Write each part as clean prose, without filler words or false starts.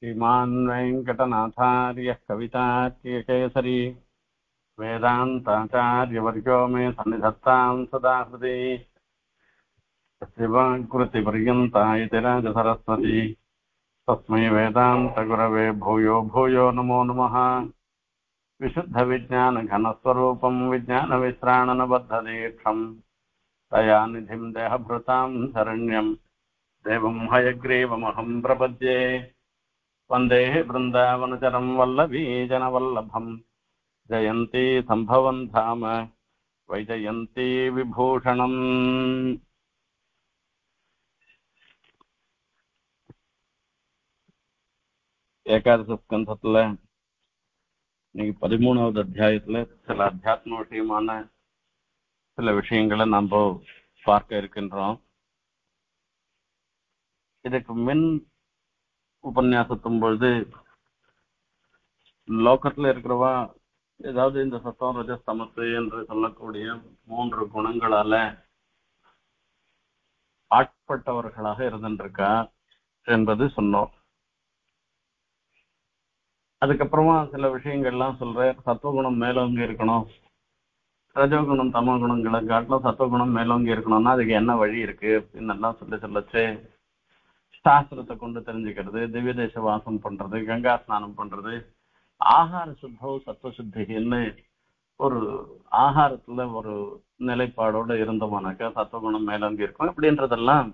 श्रीमान् वेङ्कटनाथार्यः कवितार्किकेसरी वेदान्ताचार्यवर्यो मे सन्निधत्तां सदा हृदि शिवकृतिपर्यन्ता इति राजसरस्वती तस्मै वेदान्तगुरवे भूयो भूयो नमो नमः। विशुद्धविज्ञानघनस्वरूपं विज्ञानविश्राणनबद्धदीक्षं दयानिधिं देहभृतां शरण्यं देवं हयग्रीवमहं प्रपद्ये। वन्दे वृन्दावनचरं वल्लभीजनवल्लभं जयन्ती सम्भवं धाम वैजयन्ती विभूषणम्। ஏகாதச ஸ்கந்தத்துல இன்னைக்கு 13வது அத்தியாயத்துல சில அத்தியாத்ம விஷயமான சில விஷயங்களை நாம் பார்க்க இருக்கின்றோம். இதுக்கு மின் உபன்யாசத்தும் பொழுது லோகத்துல இருக்கிறவா ஏதாவது இந்த சத்தம் ரஜஸ் தமசு என்று சொல்லக்கூடிய 3 குணங்களால ஆட்பட்டவர்களாக இருந்துருக்கா என்பது சொன்னோம். அதுக்கப்புறமா சில விஷயங்கள்லாம் சொல்ற, சத்துவகுணம் மேலோங்கி இருக்கணும், ரஜோகுணம் தமோ குணங்களை காட்டிலும் சத்துவகுணம் மேலோங்கி இருக்கணும்னா அதுக்கு என்ன வழி இருக்கு அப்படின்னு எல்லாம் சொல்லச்சு சாஸ்திரத்தை கொண்டு தெரிஞ்சுக்கிறது, திவ்ய தேச வாசம் பண்றது, கங்கா ஸ்நானம் பண்றது, ஆகார சுத்தம் சத்துவ சுத்தின்னு ஒரு ஆகாரத்துல ஒரு நிலைப்பாடோட இருந்தோம்னாக்கா சத்துவகுணம் மேலோங்கி இருக்கும் அப்படின்றதெல்லாம்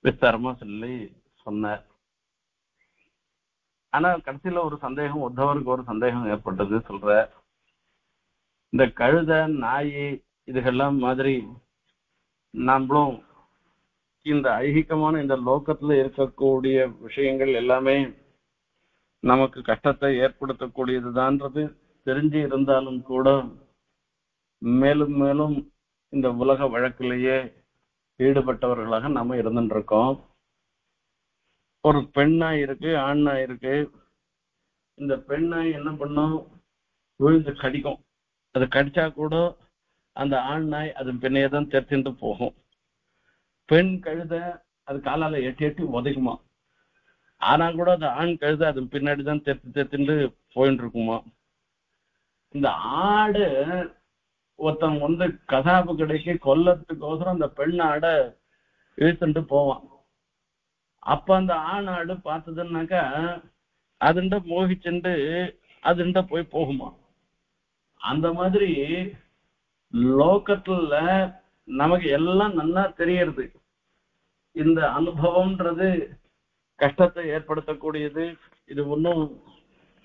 விஸ்தாரமா சொல்லி சொன்னார். ஆனா கடைசியில ஒரு சந்தேகம், உத்தவருக்கு ஒரு சந்தேகம் ஏற்பட்டது சொல்ற. இந்த கழுத நாய் இதுகெல்லாம் மாதிரி நம்மளும் இந்த ஐகிகமான இந்த லோகத்துல இருக்கக்கூடிய விஷயங்கள் எல்லாமே நமக்கு கஷ்டத்தை ஏற்படுத்தக்கூடியதுதான்றது தெரிஞ்சு இருந்தாலும் கூட மேலும் மேலும் இந்த உலக வழக்கிலேயே ஈடுபட்டவர்களாக நாம இருந்துட்டு இருக்கோம். ஒரு பெண்ணாய் இருக்கு, ஆண்ணாய் இருக்கு. இந்த பெண்ணாய் என்ன பண்ணும், விழுந்து கடிக்கும். அது கடிச்சா கூட அந்த ஆண் நாய் அது பின்னையே தான் தெரிச்சுட்டு போகும். பெண் கழுத அது காலால எட்டி எட்டி உதைக்குமா, ஆனா கூட அந்த ஆண் கழுத அது பின்னாடிதான் தெரிச்சுட்டு போயிட்டு இருக்குமா. இந்த ஆடு ஒருத்தன் வந்து கசாப்பு கடைக்கு கொல்லத்துக்கோசரம் அந்த பெண் ஆடை இழுத்துட்டு போவான். அப்ப அந்த ஆண் ஆடு பார்த்ததுன்னாக்கா அதுண்ட மோகிச்சுண்டு அதுண்ட போய் போகுமா. அந்த மாதிரி லோகத்துல நமக்கு எல்லாம் நல்லா தெரியறது. இந்த அனுபவம்ன்றது கஷ்டத்தை ஏற்படுத்தக்கூடியது. இது ஒன்றும்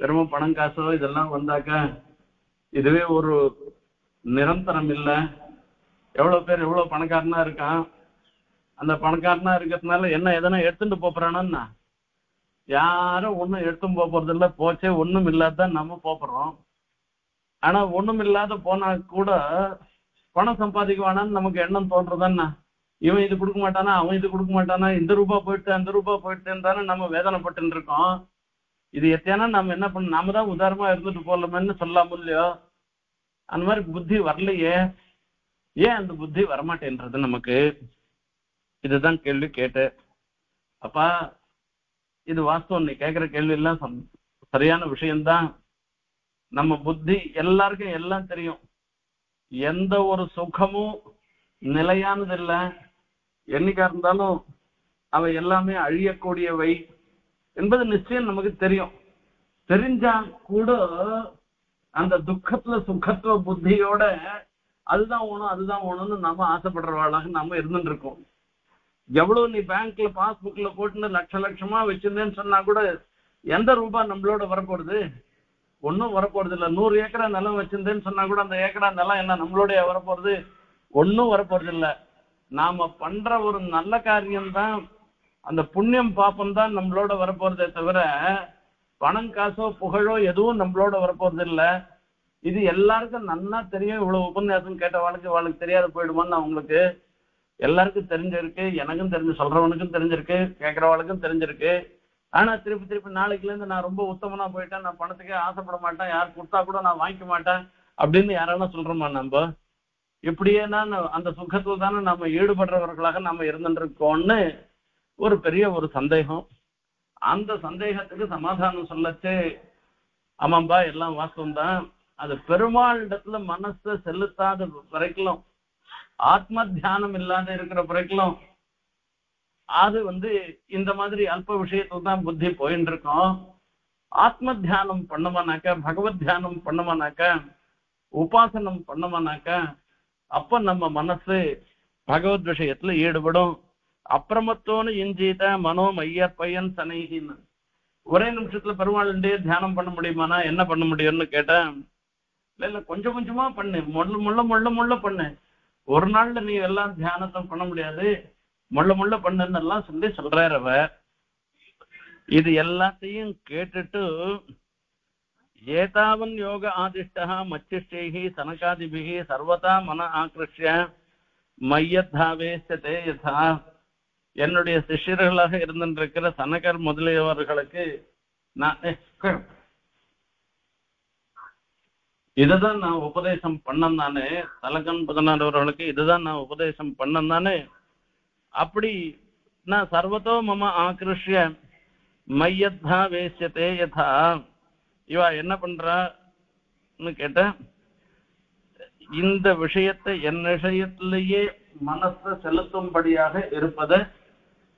பெருமை பணம் காசோ இதெல்லாம் வந்தாக்கா இதுவே ஒரு நிரந்தரம் இல்லை. எவ்வளவு பேர் எவ்வளவு பணக்காரனா இருக்கான், அந்த பணக்காரனா இருக்கிறதுனால என்ன எதனா எடுத்துட்டு போறானா, யாரும் ஒன்னும் எடுத்தும் போறது இல்லை. போச்சே ஒண்ணும் இல்லாதான் நம்ம போறோம். ஆனா ஒண்ணும் இல்லாத போனா கூட பணம் சம்பாதிக்குவானான்னு நமக்கு எண்ணம் தோன்றதுன்னா, இவன் இது கொடுக்க மாட்டானா, அவன் இது கொடுக்க மாட்டானா, இந்த ரூபா போயிட்டு அந்த ரூபா போயிட்டுன்னு தானே நம்ம வேதனைப்பட்டு இருக்கோம். இது எத்தையானா நம்ம என்ன பண்ண, நாம தான் உதாரணமா இருந்துட்டு போடலாமேன்னு சொல்லாம இல்லையோ. அந்த மாதிரி புத்தி வரலையே, ஏன் அந்த புத்தி வரமாட்டேன்றது நமக்கு? இதுதான் கேள்வி கேட்டு. அப்பா இது வாஸ்தவம், நீ கேட்கிற கேள்வி எல்லாம் சரியான விஷயம்தான். நம்ம புத்தி எல்லாருக்கும் எல்லாம் தெரியும். எந்த ஒரு சுகமும் நிலையானது இல்லை. என்னைக்கா இருந்தாலும் அவை எல்லாமே அழியக்கூடியவை என்பது நிச்சயம் நமக்கு தெரியும். தெரிஞ்சா கூட அந்த துக்கத்துல சுகத்துவ புத்தியோட அதுதான் வேணும் அதுதான் வேணும்னு நம்ம ஆசைப்படுறவாளாக நாம இருந்துட்டு இருக்கோம். எவ்வளவு நீ பேங்க்ல பாஸ்புக்ல போட்டுன்னு லட்சமா வச்சிருந்தேன்னு சொன்னா கூட எந்த ரூபாய் நம்மளோட வரப்போறது? ஒன்னும் வரப்போறது இல்லை. 100 ஏக்கரா நிலம் வச்சிருந்தேன்னு சொன்னா கூட அந்த ஏக்கரா நிலம் என்ன நம்மளோடைய வரப்போறது? ஒன்னும் வரப்போறது இல்லை. நாம பண்ற ஒரு நல்ல காரியம்தான், அந்த புண்ணியம் பாப்பம் தான் நம்மளோட வரப்போறதே தவிர பணம் காசோ புகழோ எதுவும் நம்மளோட வரப்போறது இல்லை. இது எல்லாருக்கும் நன்னா தெரியும். இவ்வளவு உபன்யாசம் கேட்ட வாழ்க்கை தெரியாத போயிடுமான்னு அவங்களுக்கு எல்லாருக்கும் தெரிஞ்சிருக்கு. எனக்கும் தெரிஞ்சு, சொல்றவனுக்கும் தெரிஞ்சிருக்கு, கேட்கறவளுக்கும் தெரிஞ்சிருக்கு. ஆனா திருப்பி நாளைக்குல இருந்து நான் ரொம்ப உத்தமனா போயிட்டேன், நான் பணத்துக்கே ஆசைப்பட மாட்டேன், யார் கொடுத்தா கூட நான் வாங்கிக்க மாட்டேன் அப்படின்னு யாரானா சொல்றோமா? நம்ம இப்படியே நான் அந்த சுகத்துல தானே நம்ம ஈடுபடுறவர்களாக நம்ம இருந்துட்டு இருக்கோம்னு ஒரு பெரிய ஒரு சந்தேகம். அந்த சந்தேகத்துக்கு சமாதானம் சொல்லச்சு, ஆமாம்பா எல்லாம் வாஸ்தவம் தான், அது பெருமாளிடத்துல மனசை செலுத்தாத வரைக்கும், ஆத்ம தியானம் இல்லாத இருக்கிற வரைக்கும் அது இந்த மாதிரி அல்ப விஷயத்துல தான் புத்தி போயின்னு இருக்கோம். ஆத்ம தியானம் பண்ணமானாக்க, பகவத் தியானம் பண்ணமானாக்க, உபாசனம் பண்ணமானாக்க, அப்ப நம்ம மனசு பகவத் விஷயத்துல ஈடுபடும். அப்புறமத்தோன்னு இஞ்சீத மனோ மையப்பையன் சனைகின்னு ஒரே நிமிஷத்துல பெருமாளுடைய தியானம் பண்ண முடியுமானா என்ன பண்ண முடியும்னு கேட்டேன். இல்ல கொஞ்சம் கொஞ்சமா பண்ணு, முள்ள முள்ள முள்ள முள்ள பண்ணு, ஒரு நாள்ல நீ எல்லாம் தியானத்தை பண்ண முடியாது, முள்ள முள்ள பண்ணுன்னு எல்லாம் சொல்றாரு அவர். இது எல்லாத்தையும் கேட்டுட்டு ஏதாவன் யோக ஆதிஷ்டா மச்சிஷ்டைஹி சனகாதிபிகி சர்வதா மன ஆக்ருஷ்ய மையத்தாவேஸ்தே யதா, என்னுடைய சிஷ்யர்களாக இருந்திருக்கிற சனகர் முதலியவர்களுக்கு நான் இதுதான் நான் உபதேசம் பண்ணேன் தானே, சலகன் பதினாறுவர்களுக்கு இதுதான் நான் உபதேசம் பண்ணேன் தானே. அப்படி நான் சர்வத்தோ மம ஆக்ருஷ்ய மையத்தா வேசியதே யதா, இவா என்ன பண்றான்னு கேட்ட, இந்த விஷயத்தை என் விஷயத்திலேயே மனசை செலுத்தும்படியாக இருப்பதை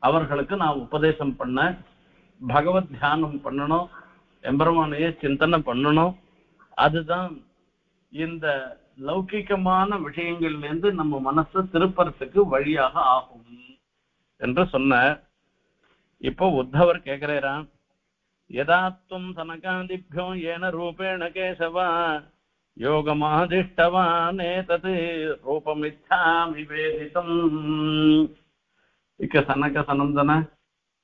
அவர்களுக்கு நான் உபதேசம் பண்ண. பகவத் தியானம் பண்ணணும், எம்பெருமானையே சிந்தனை பண்ணணும், அதுதான் இந்த லௌகிகமான விஷயங்கள்ல இருந்து நம்ம மனசை திருப்பறதுக்கு வழியாக ஆகும் என்று சொன்ன. இப்போ உத்தவர் கேட்கிறாராம், யதாத்வம் சனகாதிபியோ ஏன ரூபேண கேசவா யோகமாதிஷ்டவானே தது ரூபமிச்சாமி வேதிதம். இக்க சனக சனந்தன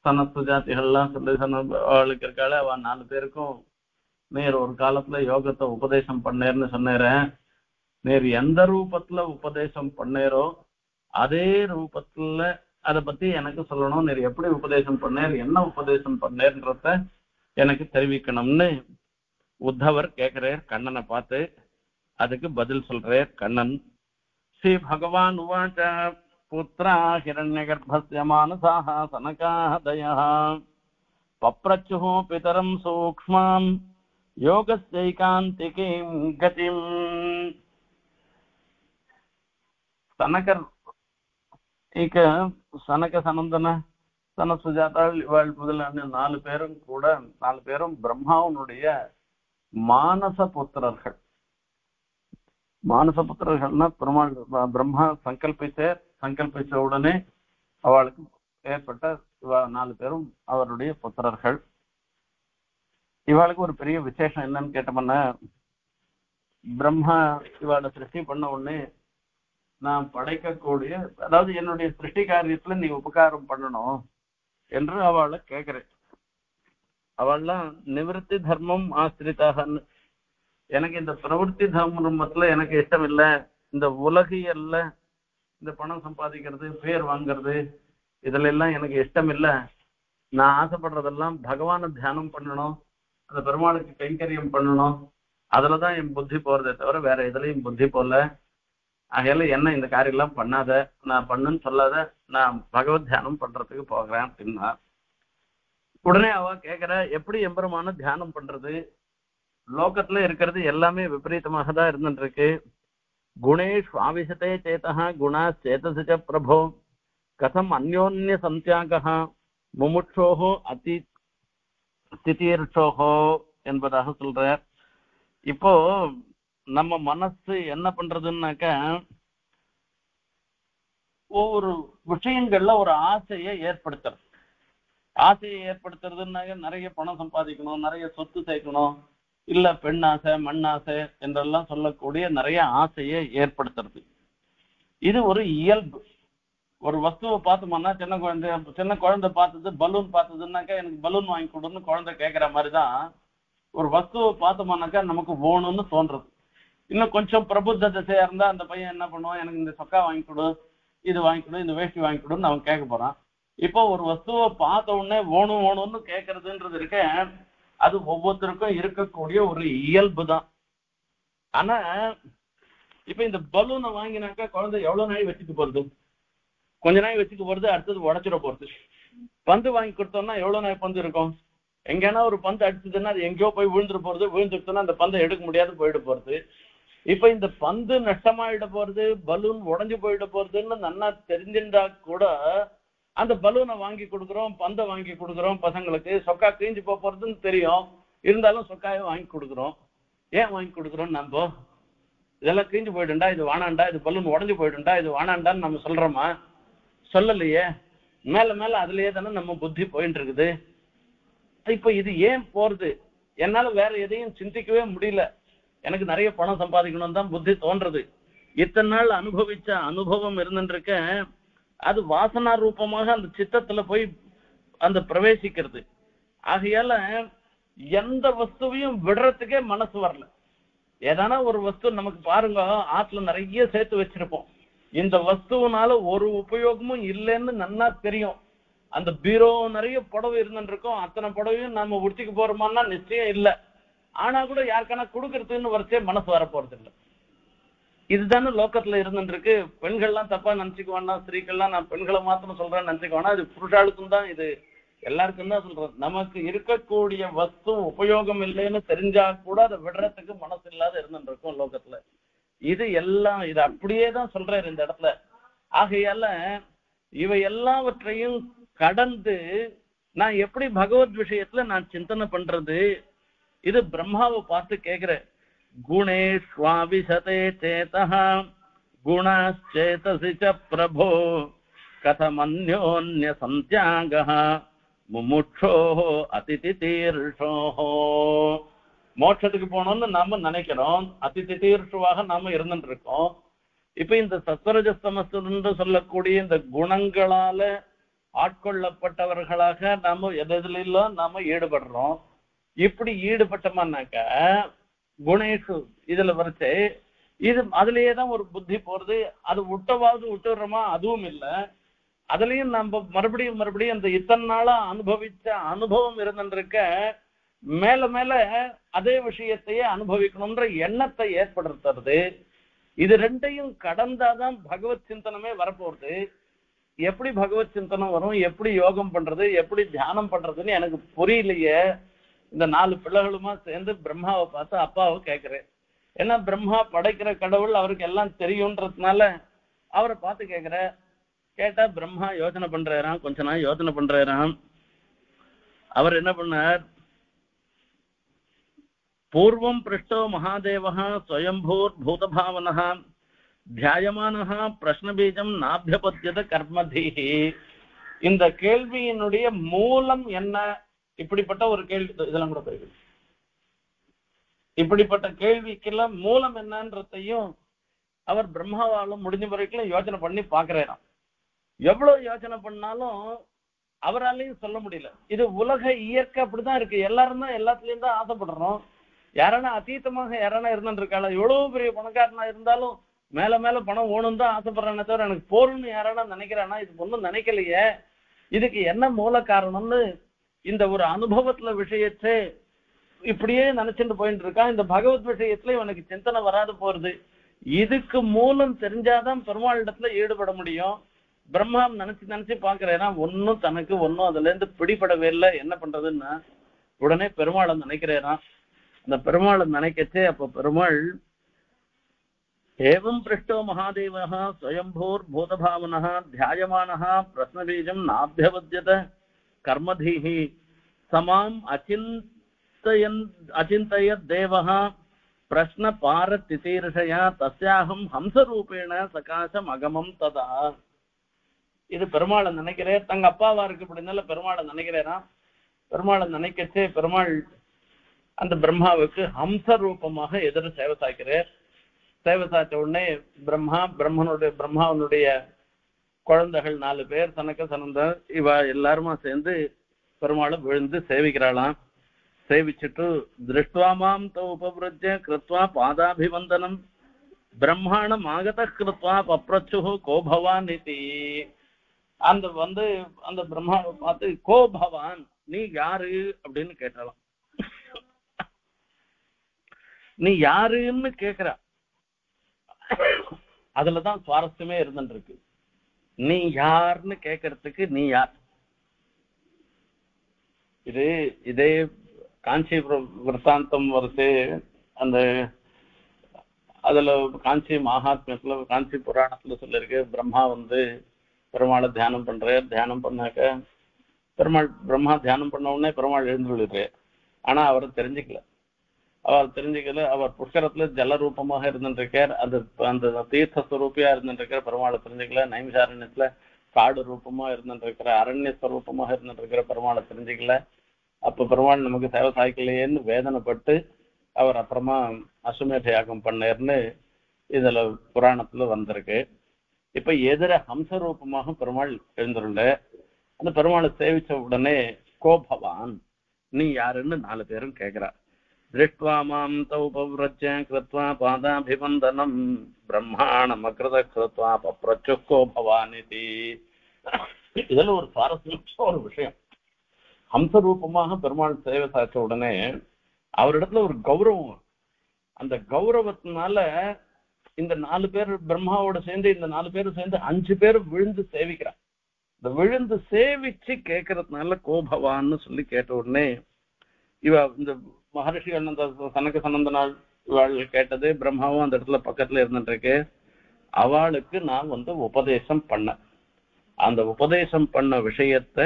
சனத்து ஜாதிகள்லாம் சொல்லி அவளுக்கு இருக்காள். அவ 4 பேருக்கும் நேர் ஒரு காலத்துல யோகத்தை உபதேசம் பண்ணேர்னு சொன்னேறேன். நேர் எந்த ரூபத்துல உபதேசம் பண்ணேரோ அதே ரூபத்துல அதை பத்தி எனக்கு சொல்லணும். நேர் எப்படி உபதேசம் பண்ணேர், என்ன உபதேசம் பண்ணேர்ன்றத எனக்கு தெரிவிக்கணும்னு உத்தவர் கேட்கிறார் கண்ணனை பார்த்து. அதுக்கு பதில் சொல்றார் கண்ணன். ஸ்ரீ பகவான் உவாச்ச புத்ரா ஹிரண்யகர்ப்பஸ்ய மானசாஹ சனகாதயः பப்ரச்சுः பிதரம் சூக்ஷ்மாம் யோகஸ்யைகாந்திகீம் கதிம். சனகர் சனக சனந்தன சன சுஜாதாள் இவாள் முதலான 4 பேரும் கூட 4 பேரும் பிரம்மாவனுடைய மானச புத்திரர்கள். மானச புத்திரர்கள்னா பெருமாள் பிரம்மா சங்கல்பிச்ச உடனே அவளுக்கு ஏற்பட்ட 4 பேரும் அவருடைய புத்திரர்கள். இவாளுக்கு ஒரு பெரிய விசேஷம் என்னன்னு கேட்டோம்னா, பிரம்மா இவாளை சிருஷ்டி பண்ண உடனே நான் படைக்கக்கூடிய, அதாவது என்னுடைய சிருஷ்டி காரியத்துல நீ உபகாரம் பண்ணணும் என்று அவளை கேட்கிறேன். அவள்லாம் நிவர்த்தி தர்மம் ஆசிரித்தாகன்னு, எனக்கு இந்த பிரவருத்தி தர்மத்துல எனக்கு இஷ்டம் இல்லை, இந்த உலகியல்ல இந்த பணம் சம்பாதிக்கிறது பேர் வாங்கிறது இதுல எல்லாம் எனக்கு இஷ்டம் இல்லை. நான் ஆசைப்படுறதெல்லாம் பகவானை தியானம் பண்ணணும், அந்த பெருமாளுக்கு கைங்கரியம் பண்ணணும், அதுலதான் என் புத்தி போறதே தவிர வேற எதுலையும் புத்தி போல. ஆகையால என்ன இந்த காரியம் எல்லாம் பண்ணாத, நான் பண்ணுன்னு சொல்லாத, நான் பகவத் தியானம் பண்றதுக்கு போகிறேன் அப்படின்னா. உடனே அவ கேட்கிற, எப்படி எம்பெருமான தியானம் பண்றது, லோகத்துல இருக்கிறது எல்லாமே விபரீதமாக தான் இருந்துட்டு இருக்கு. குணேஷ் ஆவிஷத்தே சேதா குணா சேதசிச்ச பிரபோ கதம் அந்யோன்ய சந்தியாக முமுட்சோஹோ அதி ஸ்திதீர்ஷோஹோ என்பதாக சொல்றார். இப்போ நம்ம மனசு என்ன பண்றதுன்னாக்க, ஒவ்வொரு விஷயங்கள்ல ஒரு ஆசையை ஏற்படுத்துறது. ஆசையை ஏற்படுத்துறதுன்னாக்க நிறைய பணம் சம்பாதிக்கணும், நிறைய சொத்து சேர்க்கணும், இல்ல பெண் ஆசை மண் ஆசை என்றெல்லாம் சொல்லக்கூடிய நிறைய ஆசையை ஏற்படுத்துறது. இது ஒரு இயல்பு. ஒரு வஸ்துவை பார்த்தோம்னா, சின்ன குழந்தை பார்த்தது பலூன் பார்த்ததுன்னாக்கா எனக்கு பலூன் வாங்கி கொடுன்னு குழந்தை கேட்கிற மாதிரிதான் ஒரு வஸ்துவை பார்த்தோம்னாக்கா நமக்கு வேணும்னு தோன்றது. இன்னும் கொஞ்சம் பிரபுத்த திசையா இருந்தா அந்த பையன் என்ன பண்ணுவான், எனக்கு இந்த சொக்கா வாங்கி கொடு, இது வாங்கி கொடு, இந்த வேஷ்டி வாங்கி கொடுன்னு அவன் கேட்க போறான். இப்போ ஒரு வஸ்துவை பார்த்த உடனே வேணும்னு கேட்கறதுன்றது இருக்க, அது ஒவ்வொருத்தருக்கும் இருக்கக்கூடிய ஒரு இயல்பு தான். ஆனா இப்ப இந்த பலூனை வாங்கினாக்கா குழந்தை எவ்வளவு நாள் வச்சுட்டு போறது, கொஞ்ச நாள் வச்சுட்டு போறது, அடுத்தது உடச்சிட போறது. பந்து வாங்கி கொடுத்தோம்னா எவ்வளவு நாள் பந்து இருக்கும்? எங்கன்னா ஒரு பந்து அடிச்சதுன்னா அது எங்கேயோ போய் விழுந்துட்டு போறது, விழுந்துட்டுன்னா அந்த பந்தை எடுக்க முடியாது, போயிட்டு போறது. இப்ப இந்த பந்து நஷ்டமாயிட போறது, பலூன் உடஞ்சு போயிட போறதுன்னு நல்லா தெரிஞ்சிருந்தா கூட அந்த பலூனை வாங்கி கொடுக்குறோம், பந்தை வாங்கி கொடுக்குறோம் பசங்களுக்கு. சொக்கா கிழிஞ்சு போறதுன்னு தெரியும், இருந்தாலும் சொக்காயை வாங்கி கொடுக்குறோம். ஏன் வாங்கி கொடுக்குறோம்? நம்ம இதெல்லாம் கிழிஞ்சு போயிடுண்டா, இது வானாண்டா, இது பலூன் உடஞ்சு போயிடுண்டா, இது வானாண்டான்னு நம்ம சொல்றோமா? சொல்லலையே. மேல மேல அதுலயே தானே நம்ம புத்தி போயிட்டு இருக்குது. இப்ப இது ஏன் போறது? என்னால வேற எதையும் சிந்திக்கவே முடியல. எனக்கு நிறைய பணம் சம்பாதிக்கணும் தான் புத்தி தோன்றது. இத்தனை நாள் அனுபவிச்ச அனுபவம் இருந்துருக்க, அது வாசனா ரூபமாக அந்த சித்தத்துல போய் அந்த பிரவேசிக்கிறது. ஆகையால எந்த வஸ்துவையும் விடுறதுக்கே மனசு வரல. ஏதானா ஒரு வஸ்து நமக்கு பாருங்க, ஆத்துல நிறைய சேர்த்து வச்சிருப்போம், இந்த வஸ்துவனால ஒரு உபயோகமும் இல்லைன்னு நன்னா தெரியும். அந்த பீரோ நிறைய புடவை இருந்துருக்கோம், அத்தனை புடவையும் நம்ம உடுத்திக்கு போறோமான்னா நிச்சயம் இல்லை. ஆனா கூட யாருக்கான கொடுக்கறதுன்னு வரிசையே மனசு வர போறது இல்லை. இதுதானே லோக்கத்துல இருந்துருக்கு. பெண்கள்லாம் தப்பா நினைச்சுக்குவானா, ஸ்திரீக்கள்லாம் நான் பெண்களை மாத்திரம் சொல்றேன்னு நினைச்சுக்குவானா, இது புருஷாளுக்கும் தான், இது எல்லாருக்கும் தான் சொல்றேன். நமக்கு இருக்கக்கூடிய வஸ்து உபயோகம் இல்லைன்னு தெரிஞ்சா கூட அதை விடுறதுக்கு மனசு இல்லாத இருந்துருக்கும் லோகத்துல. இது எல்லாம் இது அப்படியே தான் சொல்றாரு இந்த இடத்துல. ஆகையால இவை எல்லாவற்றையும் கடந்து நான் எப்படி பகவத் விஷயத்துல நான் சிந்தனை பண்றது? இது பிரம்மாவை பார்த்து கேக்குறேன். குணேஷ்வாவிசதே சேதஹ குணாச்சேதசி ச பிரபோ கதமன்யோன்ய சந்த்யாகஹ முமுட்சோஹோ அதிதிதீர்ஷோஹோ. மோட்சத்துக்கு போனோம்னு நாம நினைக்கிறோம், அதிதிதீர்ஷுவாக நாம இருந்துட்டு இருக்கோம். இப்ப இந்த சத்வரஜஸ்தமஸ் என்று சொல்லக்கூடிய இந்த குணங்களால ஆட்கொள்ளப்பட்டவர்களாக நாம எதிலும் நாம ஈடுபடுறோம். இப்படி ஈடுபட்டோம்னாக்க குணேஷு இதுல வரைச்சு இது அதுலயே தான் ஒரு புத்தி போறது. அது விட்டவாவது விட்டுடுறோமா? அதுவும் இல்லை. அதுலயும் நம்ம மறுபடியும் அந்த இத்தனை நாளா அனுபவிச்ச அனுபவம் இருந்துருக்க, மேல மேல அதே விஷயத்தையே அனுபவிக்கணும்ன்ற எண்ணத்தை ஏற்படுத்துறது. இது ரெண்டையும் கடந்தாதான் பகவத் சிந்தனமே வரப்போறது. எப்படி பகவத் சிந்தனம் வரும், எப்படி யோகம் பண்றது, எப்படி தியானம் பண்றதுன்னு எனக்கு புரியலையே. இந்த 4 பிள்ளைகளுமா சேர்ந்து பிரம்மாவை பார்த்து அப்பாவை கேட்கிறேன். ஏன்னா பிரம்மா படைக்கிற கடவுள், அவருக்கு எல்லாம் தெரியும்ன்றதுனால அவரை பார்த்து கேட்கிற. கேட்டா பிரம்மா யோசனை பண்றாராம், கொஞ்ச நாள் யோசனை பண்றாராம். அவர் என்ன பண்ணார்? பூர்வம் பிருஷ்டோ மகாதேவஹ ஸ்வயம்பூர் பூதபாவனஹ தியாயமானஹ பிரஷ்ன பீஜம் நாபியபத்யத கர்மதீஹி. இந்த கேள்வியினுடைய மூலம் என்ன? இப்படிப்பட்ட ஒரு கேள்வி, இதெல்லாம் கூட போயிருக்கு. இப்படிப்பட்ட கேள்விக்கெல்லாம் மூலம் என்னன்றதையும் அவர் பிரம்மாவாலும் முடிஞ்ச வரைக்கும் யோசனை பண்ணி பாக்குறாராம். எவ்வளவு யோசனை பண்ணாலும் அவராலையும் சொல்ல முடியல. இது உலக இயற்கை அப்படிதான் இருக்கு. எல்லாரும் தான் எல்லாத்துலயும் தான் ஆசைப்படுறோம். யாரானா அதீதமாக யாரானா இருந்துட்டு இருக்காளா? எவ்வளவு பெரிய பணக்காரனா இருந்தாலும் மேல மேல பணம் ஓணும் தான் ஆசைப்படுறானே தவிர எனக்கு போறோம்னு யாரானா நினைக்கிறானா? இது ஒன்றும் நினைக்கலையே. இதுக்கு என்ன மூல காரணம்னு இந்த ஒரு அனுபவத்துல விஷயத்தை இப்படியே நினைச்சுட்டு போயிட்டு இருக்கான். இந்த பகவத் விஷயத்துல இவனுக்கு சிந்தனை வராது போறது. இதுக்கு மூலம் தெரிஞ்சாதான் பெருமாளிடத்துல ஈடுபட முடியும். பிரம்மா நினைச்சு பாக்குறேன்னா ஒன்னும் தனக்கு ஒன்னும் அதுல இருந்து பிடிபடவே இல்லை. என்ன பண்றதுன்னா உடனே பெருமாளை நினைக்கிறேனா. அந்த பெருமாளை நினைக்கச்சே அப்ப பெருமாள் ஏவம் பிருஷ்டோ மகாதேவஹ ஸ்வயம்பூர் பூதபாவனஹ தியாயமானஹ பிரஸ்னபீஜம் நாபியவத்யத கர்மதீஹி சமாம் அச்சிந்தயத் தேவஹ பிரஷ்ன பாரதிதீர்ஷயா தஸ்யாஹம் ஹம்சரூபேண சகாசம் அகமம் ததா. இது பெருமாளை நினைக்கிறேன். தங்க அப்பாவா இருக்கு அப்படின்னால பெருமாளை நினைக்கிறேனா. பெருமாளை நினைக்கச்சே பெருமாள் அந்த பிரம்மாவுக்கு ஹம்ச ரூபமாக எதிர சேவை சாய்க்கிறார். சேவை சாய்ச்ச உடனே பிரம்மாவனுடைய குழந்தைகள் 4 பேர், தனக்கு சனந்த இவ எல்லாருமா சேர்ந்து பெருமாளை விழுந்து சேவிக்கிறாளாம். சேவிச்சுட்டு திருஷ்டுவாமாம் உபவிருஜ்ய கிருத்வா பாதாபிவந்தனம் பிரம்மாண்டம் ஆகத கிருத்வா பப்ரச்சு கோபவான் இதி. அந்த பிரம்மாவை பார்த்து கோபவான் நீ யாரு அப்படின்னு கேட்டாலாம். நீ யாருன்னு கேக்குற. அதுலதான் சுவாரஸ்யமே இருந்துருக்கு. நீ யாருன்னு கேட்கறதுக்கு நீ யார்? இது இதே காஞ்சி விற்த்தாந்தம் வருது. அந்த அதுல காஞ்சி மகாத்மியத்துல காஞ்சி புராணத்துல சொல்லிருக்கு, பிரம்மா பெருமாளை தியானம் பண்றாரு. தியானம் பண்ணாக்க பிரம்மா தியானம் பண்ண உடனே பெருமாள் எழுந்துள்ளாரு. ஆனா அவரை தெரிஞ்சுக்கல. அவர் புஷ்கரத்துல ஜல ரூபமாக இருந்துருக்கார். அந்த தீர்த்த ஸ்வரூபியா இருந்துருக்கார். பெருமாளை தெரிஞ்சுக்கல. நைமிசாரண்யத்துல காடு ரூபமா இருந்துருக்கிற, அரண்ய ஸ்வரூபமாக இருந்துருக்கிற பெருமாளை தெரிஞ்சுக்கல. அப்ப பெருமாள் நமக்கு சேவை சாய்க்கலையேன்னு வேதனைப்பட்டு அவர் அப்புறமா அசுமேத யாகம் பண்ணேர்னு இதுல புராணத்துல வந்திருக்கு. இப்ப எதிர ஹம்ச ரூபமாக பெருமாள் எழுந்துள்ள அந்த பெருமாளை சேவிச்ச உடனே கோபவான், நீ யாருன்னு 4 பேரும் கேக்குறா. திருஷ்டுவா மாம் தௌ பவ்ரஜ்ய கிருத்வா பாதாபிவந்தனம் பிரம்மாணம் அகிருத கிருத்வா பப்ரச்சு கோபவானிதி. இதுல ஒரு சுவாரஸ்யமான ஒரு விஷயம். ஹம்ச ரூபமாக பெருமாள் சேவை சாய்ச்ச உடனே அவரிடத்துல ஒரு கௌரவம். அந்த கௌரவத்தினால இந்த 4 பேர் பிரம்மாவோட சேர்ந்து இந்த 4 பேரும் சேர்ந்து 5 பேர் விழுந்து சேவிக்கிறான். இந்த விழுந்து சேவிச்சு கேட்கறதுனால கோபவான்னு சொல்லி கேட்ட உடனே இந்த மகர்ஷிகள் அந்த சனக சனந்தனால் இவாள் கேட்டது. பிரம்மாவும் அந்த இடத்துல பக்கத்துல இருந்துட்டு இருக்கு. அவளுக்கு நான் உபதேசம் பண்ண அந்த உபதேசம் பண்ண விஷயத்த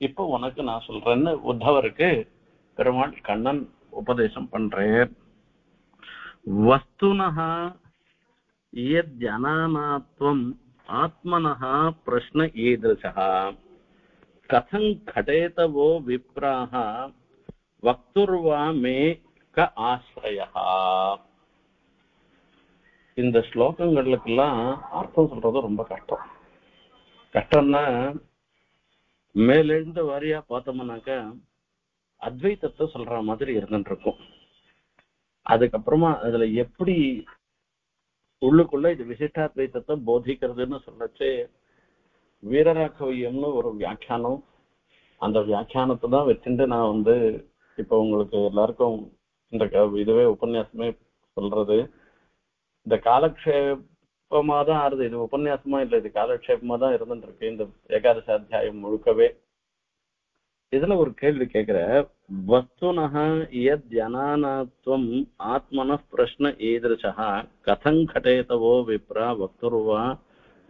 இப்ப உனக்கு நான் சொல்றேன்னு உத்தவருக்கு பெருமாள் கண்ணன் உபதேசம் பண்றேன். வஸ்துனஹா யத்யனானாத்வம் ஆத்மனஹ பிரஷ்ன ஈதృశஹ கதம் கடேதவோ விப்ராஹ வக்துர்வா மே க ஆஸ்ரயஹ. இந்த ஸ்லோகங்களுக்கெல்லாம் அர்த்தம் சொல்றது ரொம்ப கஷ்டம். கஷ்டம்னா மேலிருந்து வாரியா பார்த்தோம்னாக்க அத்வைத்தத்தை சொல்ற மாதிரி இருந்துட்டு இருக்கும். அதுக்கப்புறமா அதுல எப்படி உள்ளுக்குள்ள இது விசிஷ்டாத்வைத்தத்தை போதிக்கிறதுன்னு சொல்லச்சு வீரராகவியம்னு ஒரு வியாக்கியானம். அந்த வியாக்கியானத்தை தான் வச்சுட்டு நான் இப்ப உங்களுக்கு எல்லாருக்கும் இந்த இதுவே உபன்யாசமே சொல்றது. இந்த காலக்ஷேபமா தான் ஆறுது. இது உபன்யாசமா இல்லை, இது காலக்ஷேபமா தான் இருந்துட்டு இருக்கு இந்த ஏகாதசி அத்தியாயம் முழுக்கவே. இதுல ஒரு கேள்வி கேட்கிற, வஸ்துனஹ யத்யனானாத்வம் ஆத்மனः பிரஷ்ன ஈதృశஹ கதம் கடேதவோ விப்ரா வக்துர்வா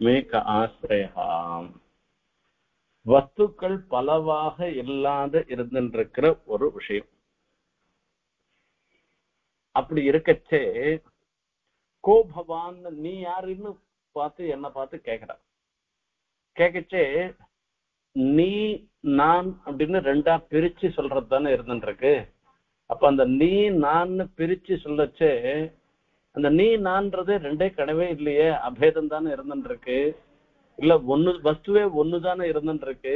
மே க ஆஸ்ரயஹ. வஸ்துக்கள் பலவாக இல்லாத இருந்துருக்கிற ஒரு விஷயம். அப்படி இருக்கச்சே கோபவான், நீ யாருன்னு என்ன பார்த்து கேக்குற. கேட்கச்சே நீ நான் அப்படின்னு 2ஆ பிரிச்சு சொல்றது தானே இருந்துருக்கு. அப்ப அந்த நீ நான் பிரிச்சு சொல்லச்சே அந்த நீ நான்றது 2 கனவே இல்லையே, அபேதம் தானே இருந்துருக்கு. இல்ல வஸ்துவே ஒண்ணுதானே இருந்துருக்கு.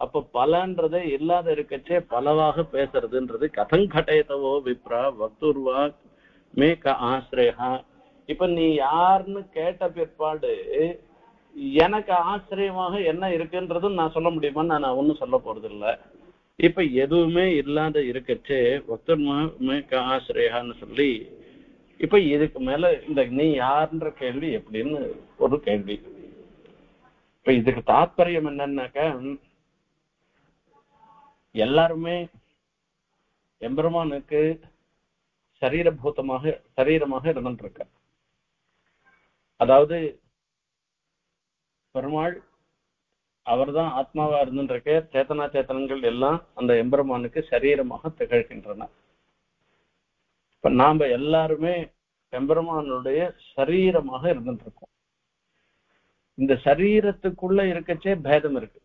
அப்ப பலன்றதே இல்லாத இருக்கச்சே பலவாக பேசுறதுன்றது கதம் கடேதவோ விப்ரா வக்துர்வா மே க ஆஸ்ரயா. இப்ப நீ யாருன்னு கேட்ட பிற்பாடு எனக்கு ஆச்சரியமாக என்ன இருக்குன்றதும் நான் சொல்ல முடியுமான்னு நான் ஒன்னும் சொல்ல போறது இல்லை. இப்ப எதுவுமே இல்லாத இருக்கச்சே வக்துர்வா மே க ஆஸ்ரயான்னு சொல்லி இப்ப இதுக்கு மேல இந்த நீ யாருன்ற கேள்வி எப்படின்னு ஒரு கேள்வி. இப்ப இதுக்கு தாத்பரியம் என்னன்னாக்க, எல்லாருமே எம்பெருமானுக்கு சரீரமாக இருந்துட்டு இருக்க. அதாவது பெருமாள் அவர்தான் ஆத்மாவா இருந்துருக்க. சேத்தனா சேத்தனங்கள் எல்லாம் அந்த எம்பெருமானுக்கு சரீரமாக திகழ்கின்றன. இப்ப நாம எல்லாருமே எம்பெருமானுடைய சரீரமாக இருந்துட்டு இருக்கோம். இந்த சரீரத்துக்குள்ள இருக்கச்சே பேதம் இருக்கு.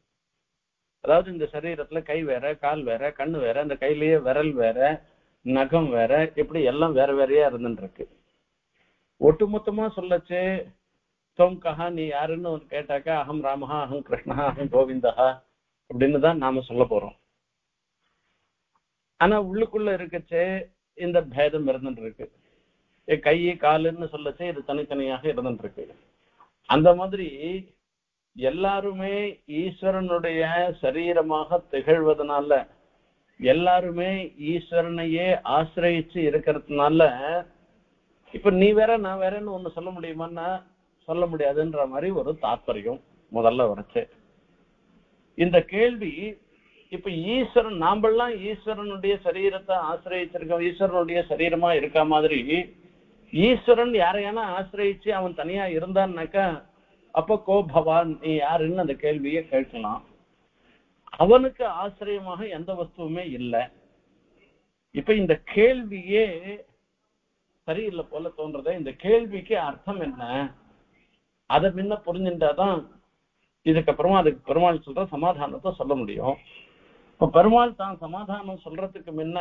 அதாவது இந்த சரீரத்துல கை வேற, கால் வேற, கண்ணு வேற, அந்த கையிலேயே விரல் வேற, நகம் வேற, இப்படி எல்லாம் வேற வேறையா இருந்துட்டு இருக்கு. ஒட்டுமொத்தமா சொல்லச்சே தொங்கஹா நீ யாருன்னு கேட்டாக்கா அகம் ராமஹா, அகம் கிருஷ்ணஹா, அகம் கோவிந்தஹா அப்படின்னு தான் நாம சொல்ல போறோம். ஆனா உள்ளுக்குள்ள இருக்கச்சே இந்த பேதம் இருந்துட்டு இருக்கு. கை காலுன்னு சொல்லச்சே இது தனித்தனியாக இருந்துட்டு இருக்கு. அந்த மாதிரி எல்லாருமே ஈஸ்வரனுடைய சரீரமாக திகழ்வதனால, எல்லாருமே ஈஸ்வரனையே ஆசிரியிச்சு இருக்கிறதுனால இப்ப நீ வேற நான் வேறன்னு ஒண்ணு சொல்ல முடியுமான்னா சொல்ல முடியாதுன்ற மாதிரி ஒரு தாத்பரியம் முதல்ல வரச்சு. இந்த கேள்வி இப்ப ஈஸ்வரன் நாமெல்லாம் ஈஸ்வரனுடைய சரீரத்தை ஆசிரியச்சிருக்கோம், ஈஸ்வரனுடைய சரீரமா இருக்க மாதிரி ஈஸ்வரன் யாரையான ஆசிரியிச்சு அவன் தனியா இருந்தான்னாக்கா அப்ப கோ பவான் நீ யாருன்னு அந்த கேள்வியை கேட்கலாம். அவனுக்கு ஆசிரியமாக எந்த வஸ்துவுமே இல்லை. இப்ப இந்த கேள்வியே சரியில்லை போல தோன்றத. இந்த கேள்விக்கு அர்த்தம் என்ன, அதை முன்ன புரிஞ்சுட்டாதான் இதுக்கப்புறமா அதுக்கு பெருமாள் சொல்ற சமாதானத்தை சொல்ல முடியும். இப்ப பெருமாள் தான் சமாதானம் சொல்றதுக்கு முன்ன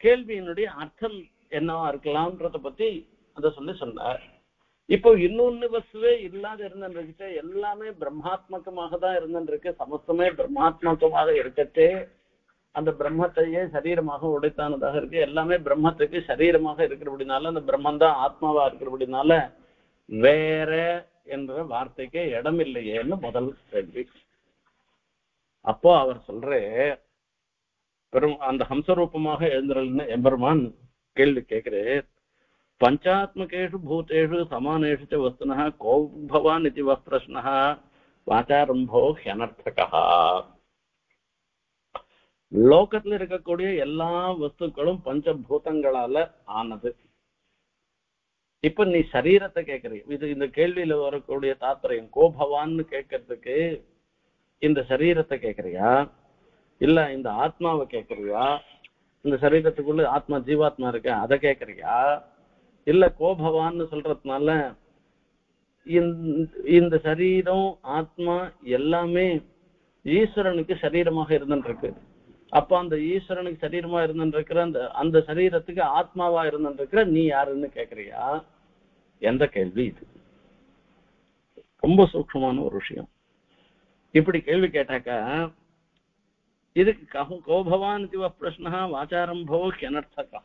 கேள்வியினுடைய அர்த்தம் என்னவா இருக்கலாம்ன்றத பத்தி அதை சொன்னார். இப்போ இன்னொன்னு வஸ்துவே இல்லாத இருந்துருக்கு, எல்லாமே பிரம்மாத்மகமாக தான் இருந்துருக்கு. சமஸ்தமே பிரம்மாத்மகமாக இருக்கச்சே அந்த பிரம்மத்தையே சரீரமாக உடைத்தானதாக இருக்கு. எல்லாமே பிரம்மத்துக்கு சரீரமாக இருக்கிறபடினால அந்த பிரம்மன் தான் ஆத்மாவா இருக்கிறபடினால வேற என்ற வார்த்தைக்கு இடம் இல்லையேன்னு முதல் கேள்வி. அப்போ அவர் சொல்ற அந்த ஹம்சரூபமாக எழுந்துறல்னு எம்பெருமான் கேள்வி கேட்கிறேன். பஞ்சாத்மகேஷு பூதேஷு சமானேஷு ச வஸ்துனः கோ பவான் இதி பிரஷ்னः வாசாரம்போ ஹ்யனர்த்தகः. லோகத்துல இருக்கக்கூடிய எல்லா வஸ்துக்களும் பஞ்சபூதங்களால ஆனது. இப்ப நீ சரீரத்தை கேட்கறீ, இது இந்த கேள்வியில வரக்கூடிய தாத்பரியம் கோபவான்னு கேட்கறதுக்கு இந்த சரீரத்தை கேட்கறியா இல்ல இந்த ஆத்மாவை கேட்கறியா? இந்த சரீரத்துக்குள்ள ஆத்மா ஜீவாத்மா இருக்க அதை கேட்கறியா இல்ல கோபவான்னு சொல்றதுனால இந்த சரீரம் ஆத்மா எல்லாமே ஈஸ்வரனுக்கு சரீரமாக இருந்துருக்கு. அப்ப அந்த ஈஸ்வரனுக்கு சரீரமா இருந்துருக்கிற அந்த சரீரத்துக்கு ஆத்மாவா இருந்துருக்கிற நீ யாருன்னு கேக்குறியா? எந்த கேள்வி இது? ரொம்ப சூக்ஷமான ஒரு விஷயம். இப்படி கேள்வி கேட்டாக்கா இதுக்கு கோபவான் பிரஷ்னா வாச்சாரம்போ ஹ்யனர்த்தகா.